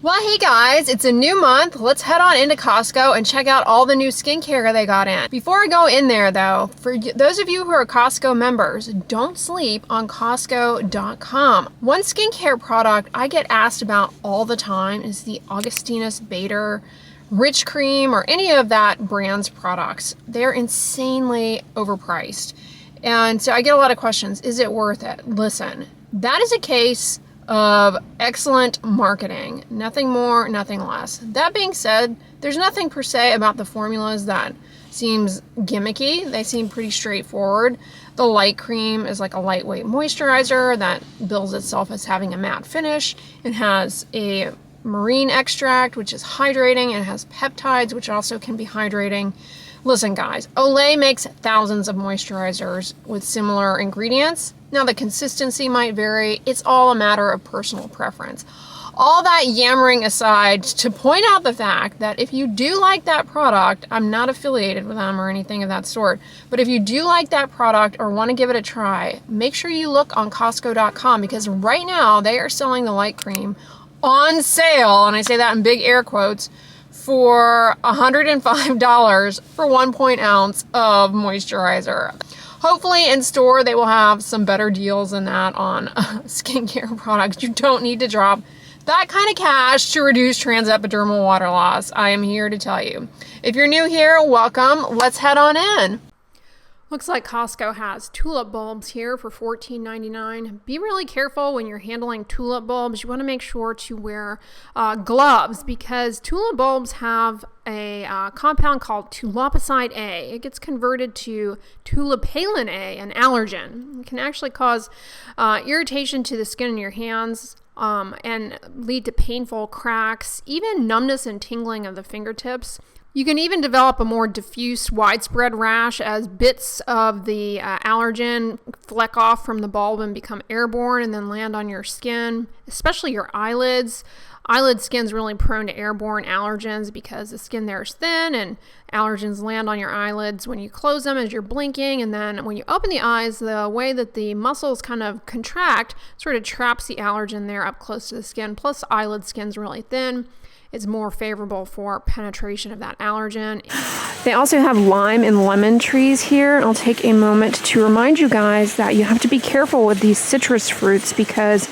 Well, hey guys, it's a new month. Let's head on into Costco and check out all the new skincare they got in. Before I go in there though, for those of you who are Costco members, don't sleep on Costco.com. One skincare product I get asked about all the time is the Augustinus Bader Rich Cream or any of that brand's products. They're insanely overpriced. And so I get a lot of questions. Is it worth it? Listen, that is a case of excellent marketing. Nothing more, nothing less. That being said, there's nothing per se about the formulas that seems gimmicky. They seem pretty straightforward. The light cream is like a lightweight moisturizer that bills itself as having a matte finish. It has a marine extract, which is hydrating, and it has peptides, which also can be hydrating. Listen guys, Olay makes thousands of moisturizers with similar ingredients. Now the consistency might vary. It's all a matter of personal preference. All that yammering aside, to point out the fact that if you do like that product, I'm not affiliated with them or anything of that sort, but if you do like that product or want to give it a try, make sure you look on Costco.com because right now they are selling the light cream on sale, and I say that in big air quotes, for $105 for 1 ounce of moisturizer. Hopefully in store they will have some better deals than that on skincare products. You don't need to drop that kind of cash to reduce transepidermal water loss. I am here to tell you. If you're new here, welcome. Let's head on in. Looks like Costco has tulip bulbs here for $14.99. Be really careful when you're handling tulip bulbs. You want to make sure to wear gloves because tulip bulbs have a compound called tulipocide A. It gets converted to tulipalin A, an allergen. It can actually cause irritation to the skin in your hands and lead to painful cracks, even numbness and tingling of the fingertips. You can even develop a more diffuse, widespread rash as bits of the allergen fleck off from the bulb and become airborne and then land on your skin, especially your eyelids. Eyelid skin's really prone to airborne allergens because the skin there is thin and allergens land on your eyelids when you close them as you're blinking, and then when you open the eyes, the way that the muscles kind of contract sort of traps the allergen there up close to the skin, plus eyelid skin's really thin. It's more favorable for penetration of that allergen. They also have lime and lemon trees here. I'll take a moment to remind you guys that you have to be careful with these citrus fruits because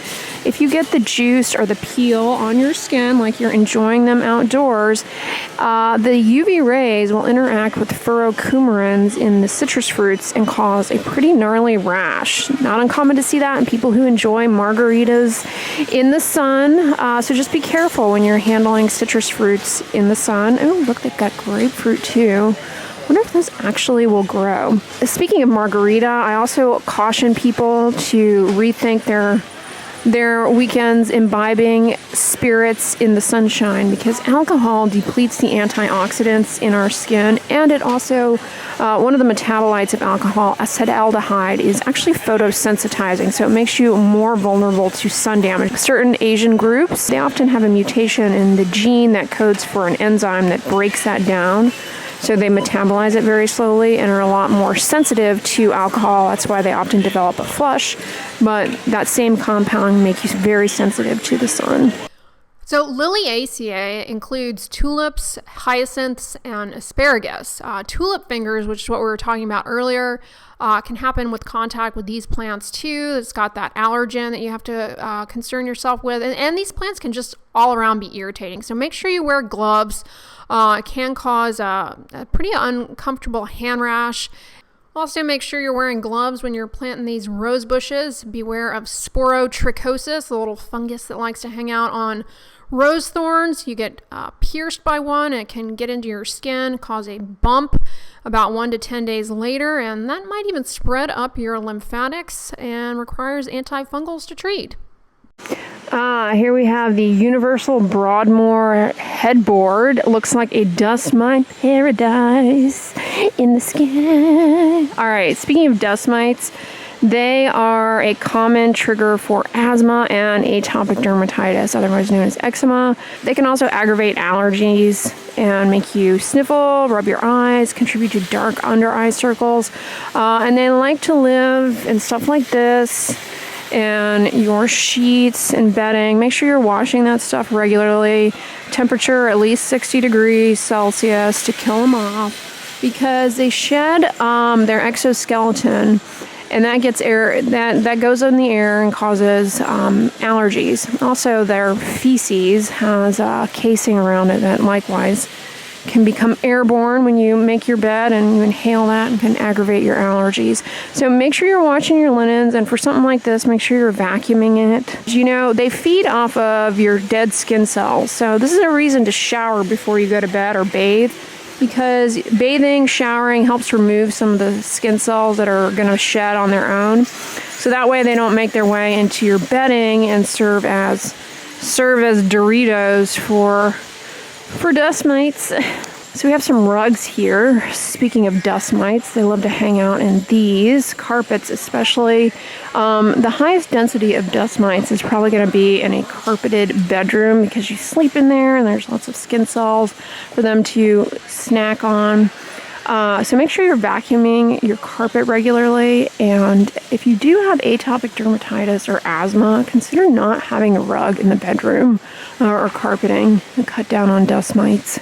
if you get the juice or the peel on your skin like you're enjoying them outdoors, the UV rays will interact with furocoumarins in the citrus fruits and cause a pretty gnarly rash. Not uncommon to see that in people who enjoy margaritas in the sun, so just be careful when you're handling citrus fruits in the sun. Oh, look, they've got grapefruit too. Wonder if those actually will grow. Speaking of margarita, I also caution people to rethink their weekends imbibing spirits in the sunshine because alcohol depletes the antioxidants in our skin, and it also, one of the metabolites of alcohol, acetaldehyde, is actually photosensitizing, so it makes you more vulnerable to sun damage. Certain Asian groups, they often have a mutation in the gene that codes for an enzyme that breaks that down. So they metabolize it very slowly and are a lot more sensitive to alcohol. That's why they often develop a flush. But that same compound makes you very sensitive to the sun. So Liliaceae includes tulips, hyacinths, and asparagus. Tulip fingers, which is what we were talking about earlier, can happen with contact with these plants too. It's got that allergen that you have to concern yourself with. And these plants can just all around be irritating. So make sure you wear gloves. It can cause a pretty uncomfortable hand rash. Also, make sure you're wearing gloves when you're planting these rose bushes. Beware of sporotrichosis, the little fungus that likes to hang out on rose thorns. You get pierced by one, and it can get into your skin, cause a bump about 1 to 10 days later, and that might even spread up your lymphatics and requires antifungals to treat. Here we have the Universal Broadmoor headboard. Looks like a dust mite paradise in the sky. All right, speaking of dust mites, they are a common trigger for asthma and atopic dermatitis, otherwise known as eczema. They can also aggravate allergies and make you sniffle, rub your eyes, contribute to dark under eye circles. And they like to live in stuff like this. and your sheets and bedding. Make sure you're washing that stuff regularly. Temperature at least 60 degrees Celsius to kill them off, because they shed their exoskeleton, and that gets air that goes in the air and causes allergies. Also, their feces has a casing around it that likewise can become airborne when you make your bed and you inhale that, and can aggravate your allergies. So make sure you're washing your linens, and for something like this, make sure you're vacuuming it. You know, they feed off of your dead skin cells, so this is a reason to shower before you go to bed or bathe, because bathing, showering helps remove some of the skin cells that are going to shed on their own. So that way they don't make their way into your bedding and serve as Doritos for dust mites. So we have some rugs here. Speaking of dust mites, they love to hang out in these carpets, especially. The highest density of dust mites is probably going to be in a carpeted bedroom, because you sleep in there and there's lots of skin cells for them to snack on. So make sure you're vacuuming your carpet regularly, and if you do have atopic dermatitis or asthma, consider not having a rug in the bedroom or carpeting, and cut down on dust mites.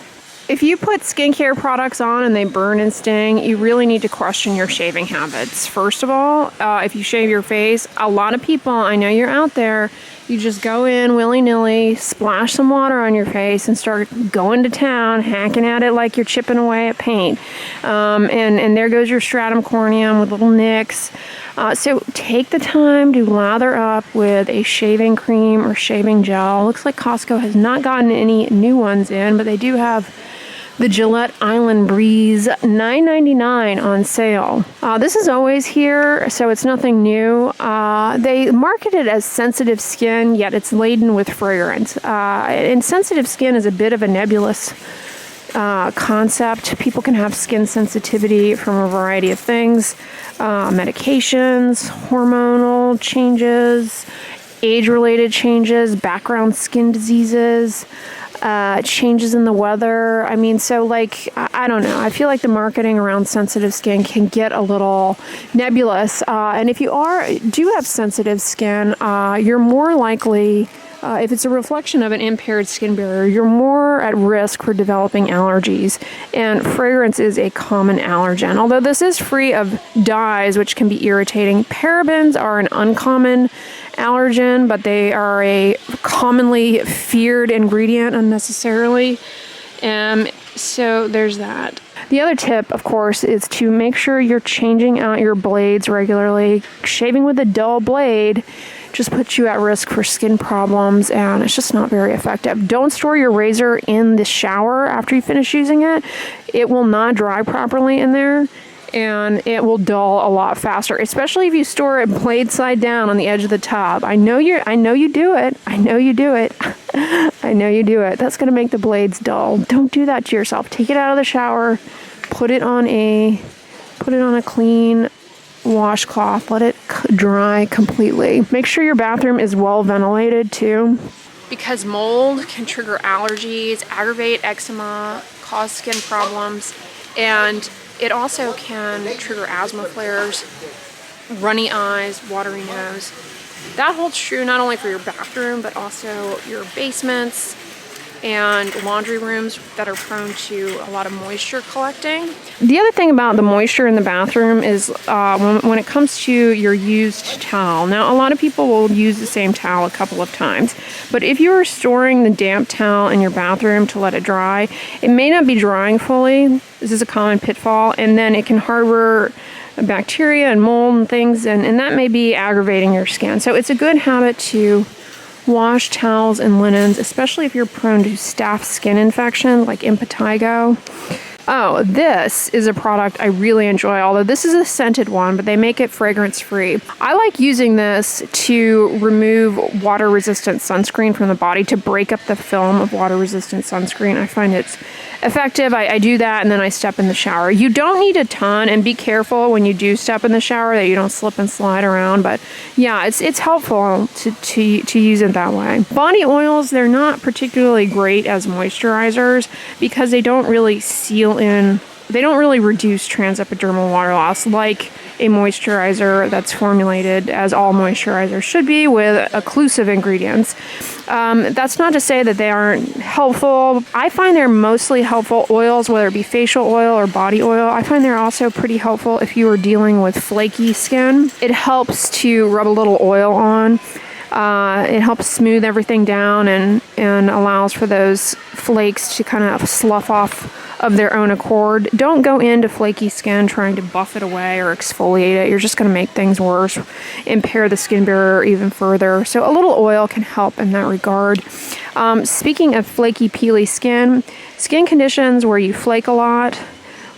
If you put skincare products on and they burn and sting, you really need to question your shaving habits. First of all, if you shave your face, a lot of people, I know you're out there, you just go in willy-nilly, splash some water on your face and start going to town, hacking at it like you're chipping away at paint. And there goes your stratum corneum with little nicks. So take the time to lather up with a shaving cream or shaving gel. Looks like Costco has not gotten any new ones in, but they do have the Gillette Island Breeze $9.99 on sale. This is always here, so it's nothing new. They market it as sensitive skin, yet it's laden with fragrance. And sensitive skin is a bit of a nebulous concept. People can have skin sensitivity from a variety of things, medications, hormonal changes, age-related changes, background skin diseases, changes in the weather. I mean, so like, I don't know. I feel like the marketing around sensitive skin can get a little nebulous. And if you do have sensitive skin, you're more likely, if it's a reflection of an impaired skin barrier, you're more at risk for developing allergies. And fragrance is a common allergen. Although this is free of dyes, which can be irritating, parabens are an uncommon allergen, but they are a commonly feared ingredient unnecessarily. So there's that. The other tip, of course, is to make sure you're changing out your blades regularly. Shaving with a dull blade just puts you at risk for skin problems, and it's just not very effective. Don't store your razor in the shower after you finish using it. It will not dry properly in there, and it will dull a lot faster, especially if you store it blade side down on the edge of the tub. I know you do it. I know you do it. I know you do it. That's going to make the blades dull. Don't do that to yourself. Take it out of the shower, put it on a clean washcloth, let it dry completely. Make sure your bathroom is well ventilated too, because mold can trigger allergies, aggravate eczema, cause skin problems, and it also can trigger asthma flares, runny eyes, watery nose. That holds true not only for your bathroom, but also your basements and laundry rooms that are prone to a lot of moisture collecting. The other thing about the moisture in the bathroom is when it comes to your used towel. Now, a lot of people will use the same towel a couple of times, but if you are storing the damp towel in your bathroom to let it dry, it may not be drying fully. This is a common pitfall, and then it can harbor bacteria and mold and things, and that may be aggravating your skin. So it's a good habit to wash towels and linens, especially if you're prone to staph skin infection like impetigo. Oh, this is a product I really enjoy, although this is a scented one, but they make it fragrance free. I like using this to remove water resistant sunscreen from the body, to break up the film of water resistant sunscreen. I find it's effective. I do that, and then I step in the shower. You don't need a ton, and be careful when you do step in the shower that you don't slip and slide around, but yeah, it's helpful to use it that way. Body oils, they're not particularly great as moisturizers because they don't really seal in they don't really reduce transepidermal water loss like a moisturizer that's formulated as all moisturizers should be with occlusive ingredients. That's not to say that they aren't helpful. I find they're mostly helpful oils, whether it be facial oil or body oil. I find they're also pretty helpful if you are dealing with flaky skin. It helps to rub a little oil on. It helps smooth everything down and allows for those flakes to kind of slough off of their own accord. Don't go into flaky skin trying to buff it away or exfoliate it. You're just going to make things worse, impair the skin barrier even further. So a little oil can help in that regard. Speaking of flaky, peely skin conditions where you flake a lot,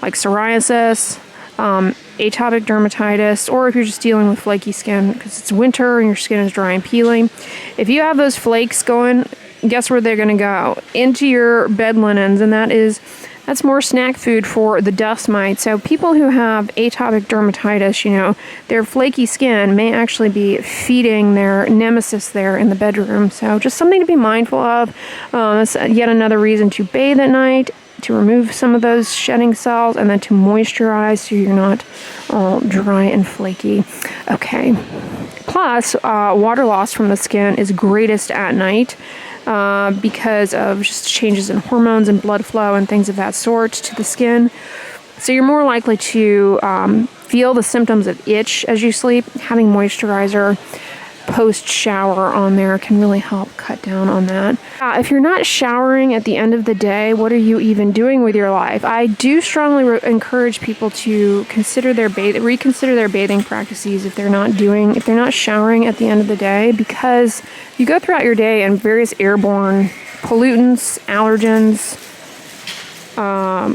like psoriasis, atopic dermatitis, or if you're just dealing with flaky skin because it's winter and your skin is dry and peeling. If you have those flakes going, guess where they're going to go? Into your bed linens, and that's more snack food for the dust mite. So people who have atopic dermatitis, their flaky skin may actually be feeding their nemesis there in the bedroom. So just something to be mindful of. That's yet another reason to bathe at night, to remove some of those shedding cells, and then to moisturize so you're not all dry and flaky. Okay. Plus, water loss from the skin is greatest at night because of just changes in hormones and blood flow and things of that sort to the skin. So you're more likely to feel the symptoms of itch as you sleep. Having moisturizer post-shower on there can really help cut down on that. If you're not showering at the end of the day, what are you even doing with your life? I do strongly encourage people to reconsider their bathing practices if they're not showering at the end of the day, because you go throughout your day and various airborne pollutants, allergens,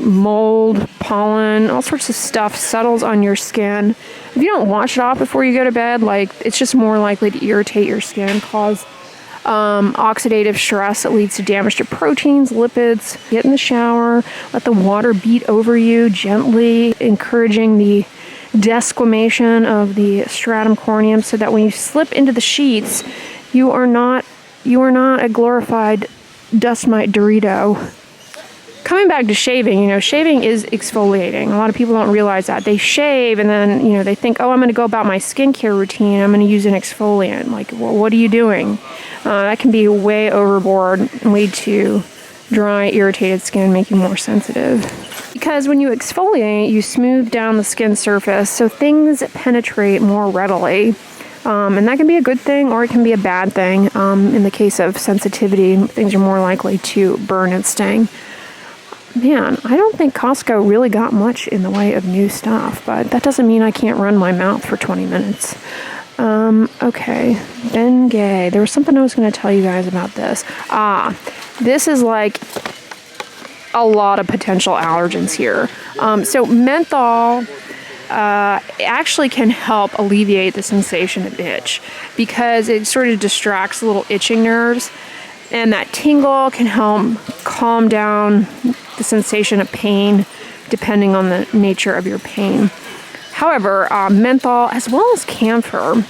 mold, pollen, all sorts of stuff settles on your skin. If you don't wash it off before you go to bed, it's just more likely to irritate your skin, cause oxidative stress that leads to damage to proteins, lipids. Get in the shower, let the water beat over you gently, encouraging the desquamation of the stratum corneum so that when you slip into the sheets, you are not a glorified dust mite Dorito. Coming back to shaving, shaving is exfoliating. A lot of people don't realize that. They shave and then, they think, oh, I'm going to go about my skincare routine. I'm going to use an exfoliant. Well, what are you doing? That can be way overboard and lead to dry, irritated skin, make you more sensitive. Because when you exfoliate, you smooth down the skin surface so things penetrate more readily. And that can be a good thing or it can be a bad thing. In the case of sensitivity, things are more likely to burn and sting. Man, I don't think Costco really got much in the way of new stuff, but that doesn't mean I can't run my mouth for 20 minutes. Okay, Bengay. There was something I was going to tell you guys about this. This is like a lot of potential allergens here. So menthol actually can help alleviate the sensation of itch because it sort of distracts the little itching nerves, and that tingle can help calm down the sensation of pain depending on the nature of your pain. However, menthol as well as camphor,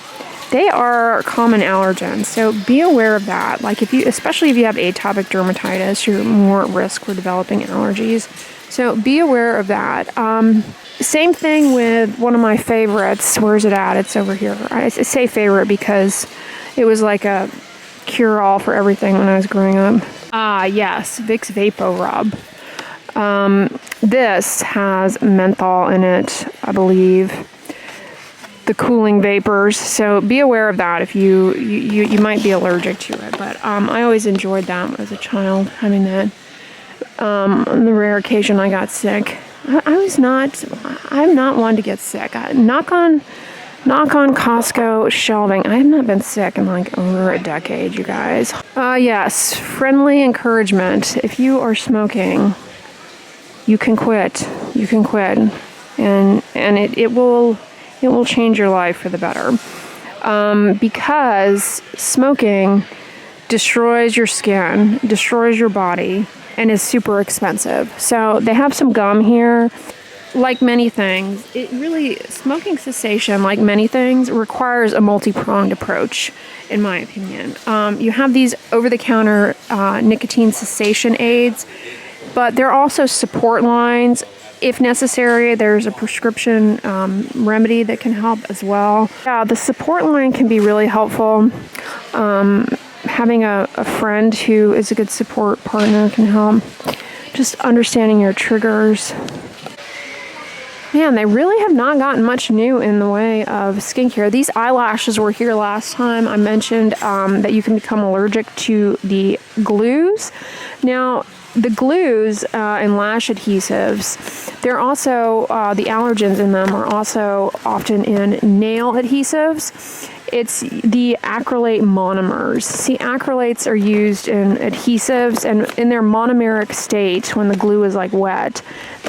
they are common allergens, so be aware of that. Especially if you have atopic dermatitis, you're more at risk for developing allergies. So be aware of that. Same thing with one of my favorites. Where's it at? It's over here. I say favorite because it was like a cure-all for everything when I was growing up. Yes, Vicks Vapo Rub. This has menthol in it, I believe. The cooling vapors. So be aware of that if you might be allergic to it. But I always enjoyed that as a child, having that. On the rare occasion I got sick. I'm not one to get sick. Knock on Costco shelving. I have not been sick in over a decade, you guys. Yes, friendly encouragement. If you are smoking, you can quit. You can quit, and it will change your life for the better. Because smoking destroys your skin, destroys your body, and is super expensive. So they have some gum here. Like many things, smoking cessation, like many things, requires a multi-pronged approach, in my opinion. You have these over-the-counter nicotine cessation aids, but there are also support lines if necessary, there's a prescription remedy that can help as well. Yeah, the support line can be really helpful. Having a friend who is a good support partner can help. Just understanding your triggers. Man, they really have not gotten much new in the way of skincare. These eyelashes were here last time. I mentioned that you can become allergic to the glues. Now, the glues and lash adhesives, they're also, the allergens in them are also often in nail adhesives. It's the acrylate monomers. See, acrylates are used in adhesives, and in their monomeric state, when the glue is like wet,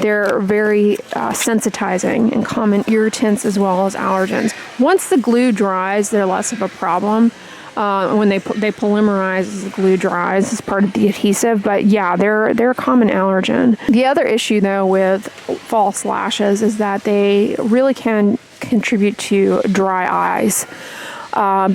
they're very sensitizing and common irritants as well as allergens. Once the glue dries, they're less of a problem. When they polymerize as the glue dries as part of the adhesive, but yeah, they're a common allergen. The other issue though with false lashes is that they really can contribute to dry eyes.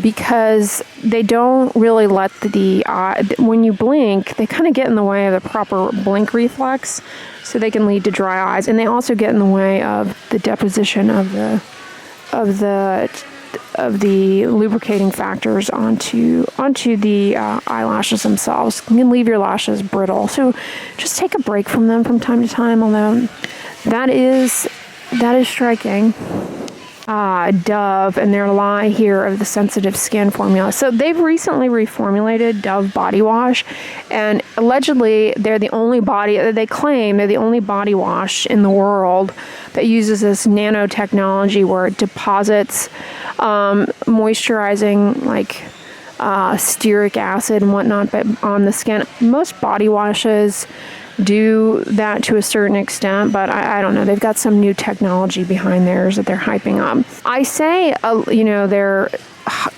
Because they don't really let the eye, when you blink, they kind of get in the way of the proper blink reflex, so they can lead to dry eyes, and they also get in the way of the deposition of the lubricating factors onto the eyelashes themselves. It can leave your lashes brittle, so just take a break from them from time to time. Although that is striking. Dove and their line here of the sensitive skin formula. So they've recently reformulated Dove body wash, and allegedly they claim they're the only body wash in the world that uses this nanotechnology where it deposits moisturizing like stearic acid and whatnot but on the skin. Most body washes do that to a certain extent, but I don't know. They've got some new technology behind theirs that they're hyping up. I say, they're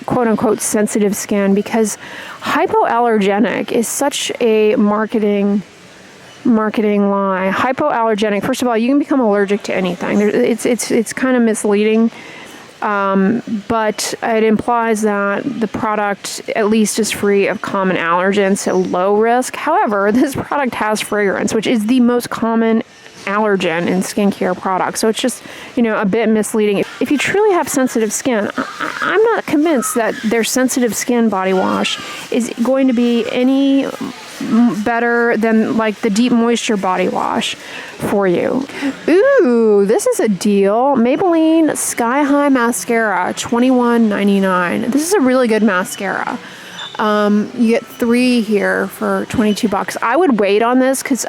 quote unquote sensitive skin because hypoallergenic is such a marketing lie. Hypoallergenic, first of all, you can become allergic to anything. It's kind of misleading. But it implies that the product at least is free of common allergens, so low risk. However, this product has fragrance, which is the most common allergen in skincare products. So it's just, a bit misleading. If you truly have sensitive skin, I'm not convinced that their sensitive skin body wash is going to be any better than like the deep moisture body wash for you. Ooh, this is a deal. Maybelline Sky High Mascara, $21.99. This is a really good mascara. You get 3 here for $22. I would wait on this because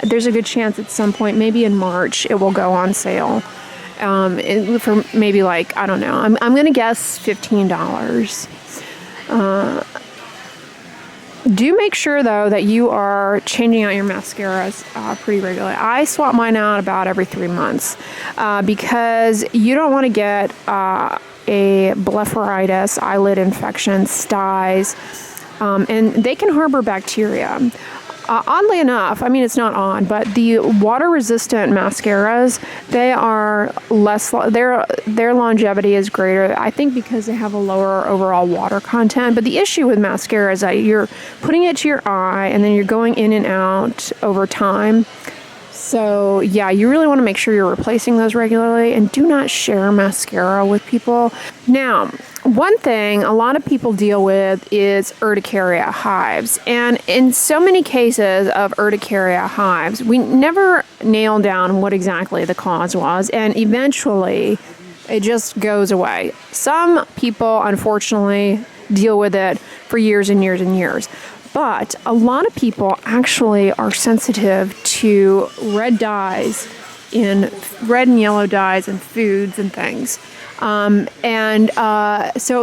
there's a good chance at some point, maybe in March, it will go on sale. For maybe like, I don't know. I'm going to guess $15. Do make sure, though, that you are changing out your mascaras pretty regularly. I swap mine out about every 3 months because you don't want to get a blepharitis, eyelid infection, styes, and they can harbor bacteria. Oddly enough, I mean, it's not odd, but the water-resistant mascaras, they are less, their longevity is greater, I think because they have a lower overall water content. But the issue with mascara is that you're putting it to your eye and then you're going in and out over time. So yeah, you really want to make sure you're replacing those regularly, and do not share mascara with people. Now, one thing a lot of people deal with is urticaria, hives. And in so many cases of urticaria, hives, we never nailed down what exactly the cause was, and eventually it just goes away. Some people, unfortunately, deal with it for years and years and years. But a lot of people actually are sensitive to red and yellow dyes in foods and things. So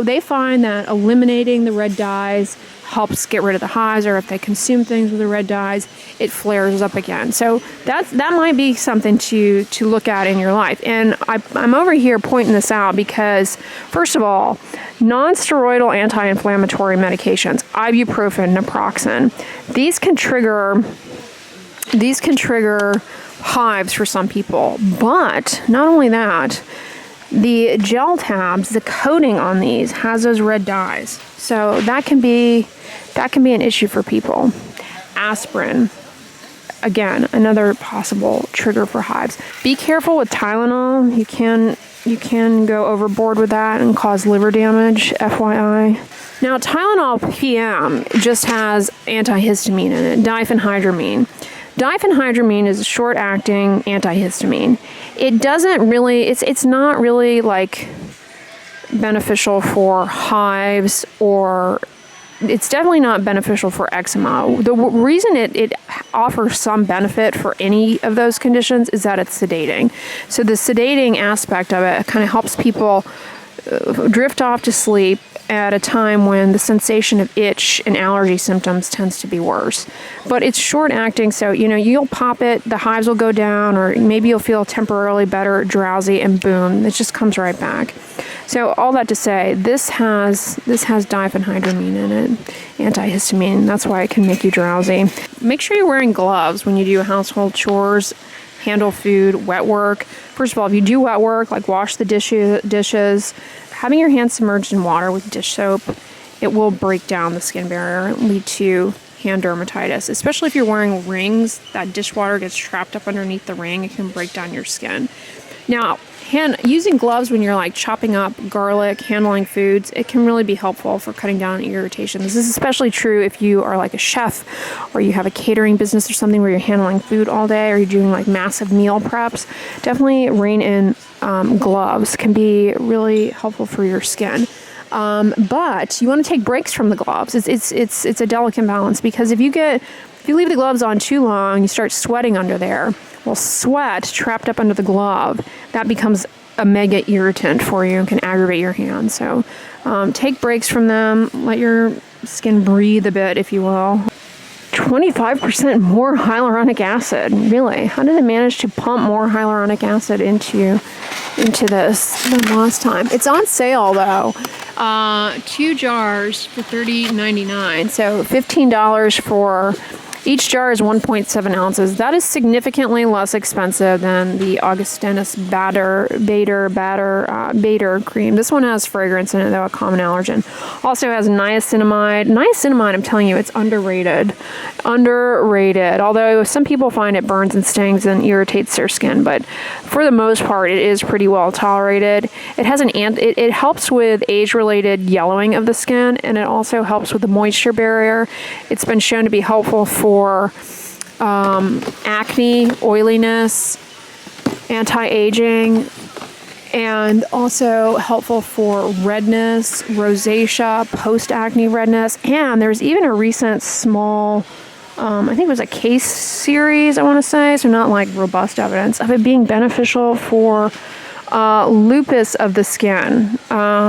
they find that eliminating the red dyes helps get rid of the hives, or if they consume things with the red dyes, it flares up again. So that might be something to look at in your life. And I'm over here pointing this out because, first of all, non-steroidal anti-inflammatory medications, ibuprofen, naproxen, these can trigger hives for some people. But not only that, the gel tabs, the coating on these has those red dyes. So that can be an issue for people. Aspirin. again, another possible trigger for hives. Be careful with Tylenol. You can go overboard with that and cause liver damage, FYI. Now, Tylenol PM just has antihistamine in it, diphenhydramine. Diphenhydramine is a short-acting antihistamine. It doesn't really, it's not really like beneficial for hives, or it's definitely not beneficial for eczema. The reason it offers some benefit for any of those conditions is that it's sedating. So the sedating aspect of it kind of helps people drift off to sleep at a time when the sensation of itch and allergy symptoms tends to be worse. But it's short acting, so you'll pop it, the hives will go down, or maybe you'll feel temporarily better, drowsy, and boom, it just comes right back. So all that to say, this has diphenhydramine in it, antihistamine. That's why it can make you drowsy. Make sure you're wearing gloves when you do household chores, handle food, wet work. First of all, if you do wet work, like wash the dishes, having your hands submerged in water with dish soap, it will break down the skin barrier and lead to hand dermatitis. Especially if you're wearing rings, that dishwater gets trapped up underneath the ring. It can break down your skin. Now, using gloves when you're like chopping up garlic, handling foods, it can really be helpful for cutting down on irritation. This is especially true if you are like a chef, or you have a catering business or something where you're handling food all day, or you're doing like massive meal preps. Definitely rein in gloves can be really helpful for your skin. But you want to take breaks from the gloves. It's a delicate balance, because if you leave the gloves on too long, you start sweating under there. Well, sweat trapped up under the glove, that becomes a mega irritant for you and can aggravate your hands. So take breaks from them. Let your skin breathe a bit, if you will. 25% more hyaluronic acid. Really? How did they manage to pump more hyaluronic acid into this than last time? It's on sale, though. 2 jars for $30.99. So $15 for... Each jar is 1.7 ounces. That is significantly less expensive than the Augustinus Bader cream. This one has fragrance in it, though, a common allergen. Also has niacinamide. Niacinamide, I'm telling you, it's underrated. Although some people find it burns and stings and irritates their skin, but for the most part, it is pretty well tolerated. It has it helps with age-related yellowing of the skin, and it also helps with the moisture barrier. It's been shown to be helpful for acne, oiliness, anti-aging, and also helpful for redness, rosacea, post-acne redness. And there's even a recent small, I think it was a case series, I want to say, so not like robust evidence, of it being beneficial for lupus of the skin.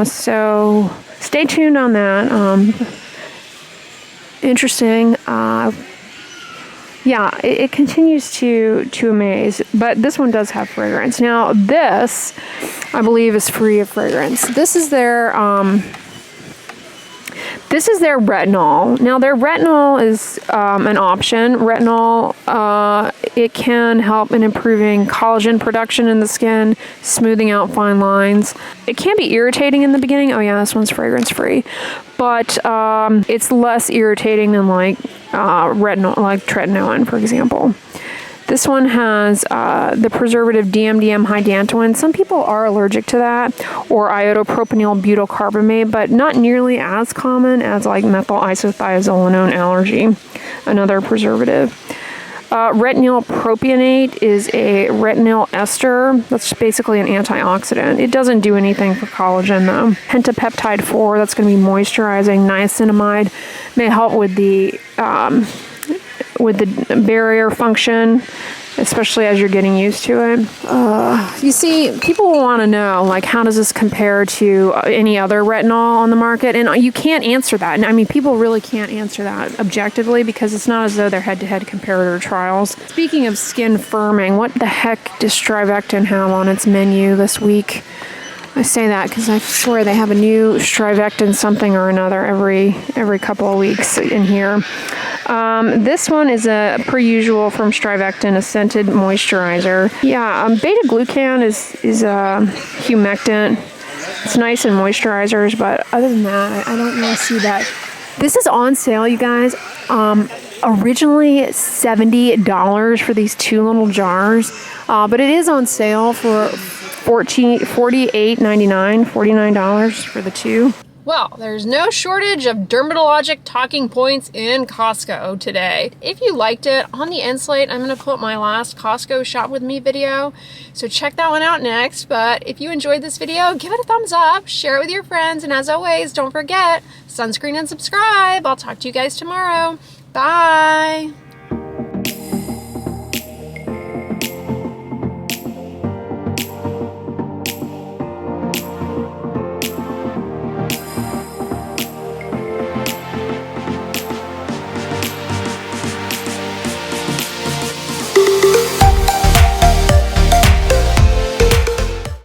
So stay tuned on that. Interesting. Yeah, it continues to amaze, but this one does have fragrance. Now, this, I believe, is free of fragrance. This is their retinol. Now, their retinol is an option. Retinol, it can help in improving collagen production in the skin, smoothing out fine lines. It can be irritating in the beginning. Oh yeah, this one's fragrance free, but it's less irritating than like retinol, like tretinoin, for example. This one has the preservative DMDM hydantoin. Some people are allergic to that, or iodopropanol butylcarbamate, but not nearly as common as like methyl isothiazolinone allergy, another preservative. Retinol propionate is a retinol ester. That's basically an antioxidant. It doesn't do anything for collagen, though. Pentapeptide 4, that's going to be moisturizing. Niacinamide may help with the barrier function, especially as you're getting used to it. You see, people will want to know, like, how does this compare to any other retinol on the market? And you can't answer that. And I mean, people really can't answer that objectively, because it's not as though they're head-to-head comparator trials. Speaking of skin firming, what the heck does Strivectin have on its menu this week? I say that because I swear they have a new Strivectin something or another every couple of weeks in here. This one is a per usual from Strivectin, a scented moisturizer. Yeah, beta-glucan is a humectant. It's nice in moisturizers, but other than that, I don't really see that. This is on sale, you guys. originally $70 for these 2 little jars, but it is on sale for $49 for the 2. Well, there's no shortage of dermatologic talking points in Costco today. If you liked it, on the end slate, I'm going to put my last Costco shop with me video. So check that one out next. But if you enjoyed this video, give it a thumbs up, share it with your friends. And as always, don't forget, sunscreen and subscribe. I'll talk to you guys tomorrow. Bye.